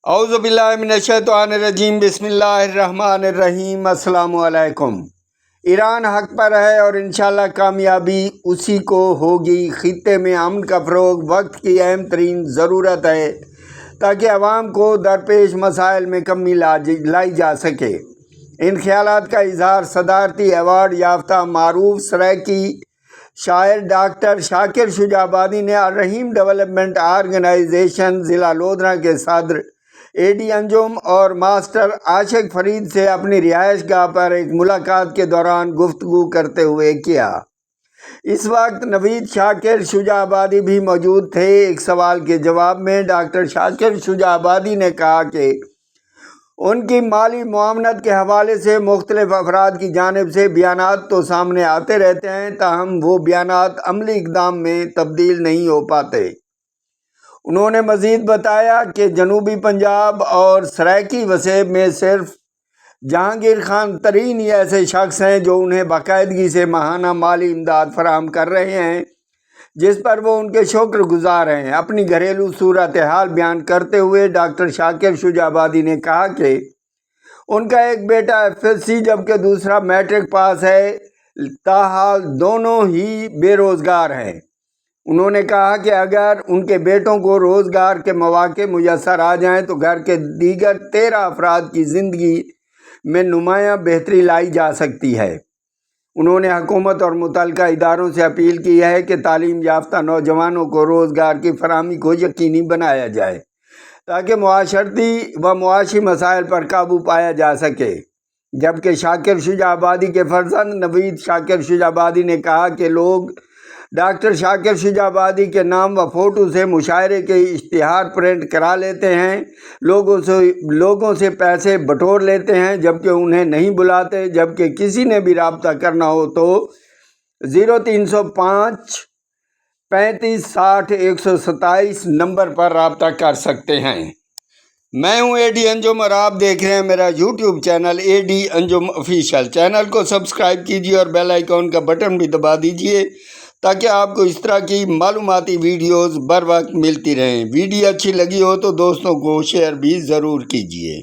اعوذ باللہ من الشیطان الرجیم، بسم اللہ الرحمن الرحیم۔ السلام علیکم۔ ایران حق پر ہے اور انشاءاللہ کامیابی اسی کو ہوگی۔ خطے میں امن کا فروغ وقت کی اہم ترین ضرورت ہے تاکہ عوام کو درپیش مسائل میں کمی لائی جا سکے۔ ان خیالات کا اظہار صدارتی ایوارڈ یافتہ معروف سرائیکی شاعر ڈاکٹر شاکر شجاع آبادی نے الرحیم ڈیولپمنٹ آرگنائزیشن ضلع لودھراں کے صدر اے ڈی انجم اور ماسٹر عاشق فرید سے اپنی رہائش گاہ پر ایک ملاقات کے دوران گفتگو کرتے ہوئے کیا۔ اس وقت نوید شاکر شجاع آبادی بھی موجود تھے۔ ایک سوال کے جواب میں ڈاکٹر شاکر شجاع آبادی نے کہا کہ ان کی مالی معاونت کے حوالے سے مختلف افراد کی جانب سے بیانات تو سامنے آتے رہتے ہیں، تاہم وہ بیانات عملی اقدام میں تبدیل نہیں ہو پاتے۔ انہوں نے مزید بتایا کہ جنوبی پنجاب اور سرائیکی وسیع میں صرف جہانگیر خان ترین ہی ایسے شخص ہیں جو انہیں باقاعدگی سے ماہانہ مالی امداد فراہم کر رہے ہیں، جس پر وہ ان کے شکر گزار ہیں۔ اپنی گھریلو صورتحال بیان کرتے ہوئے ڈاکٹر شاکر شجاع آبادی نے کہا کہ ان کا ایک بیٹا FSC جبکہ دوسرا میٹرک پاس ہے، تاحال دونوں ہی بے روزگار ہیں۔ انہوں نے کہا کہ اگر ان کے بیٹوں کو روزگار کے مواقع میسر آ جائیں تو گھر کے دیگر 13 افراد کی زندگی میں نمایاں بہتری لائی جا سکتی ہے۔ انہوں نے حکومت اور متعلقہ اداروں سے اپیل کی ہے کہ تعلیم یافتہ نوجوانوں کو روزگار کی فراہمی کو یقینی بنایا جائے تاکہ معاشرتی و معاشی مسائل پر قابو پایا جا سکے۔ جبکہ شاکر شجاع آبادی کے فرزند نوید شاکر شجاع آبادی نے کہا کہ لوگ ڈاکٹر شاکر شجاع آبادی کے نام و فوٹو سے مشاعرے کے اشتہار پرنٹ کرا لیتے ہیں، لوگوں سے پیسے بٹور لیتے ہیں جبکہ انہیں نہیں بلاتے۔ جبکہ کسی نے بھی رابطہ کرنا ہو تو 0305 35 60 127 نمبر پر رابطہ کر سکتے ہیں۔ میں ہوں اے ڈی انجم اور آپ دیکھ رہے ہیں میرا یوٹیوب چینل اے ڈی انجم آفیشیل۔ چینل کو سبسکرائب کیجیے اور بیل آئیکن کا بٹن بھی دبا دیجیے تاکہ آپ کو اس طرح کی معلوماتی ویڈیوز بر وقت ملتی رہیں۔ ویڈیو اچھی لگی ہو تو دوستوں کو شیئر بھی ضرور کیجیے۔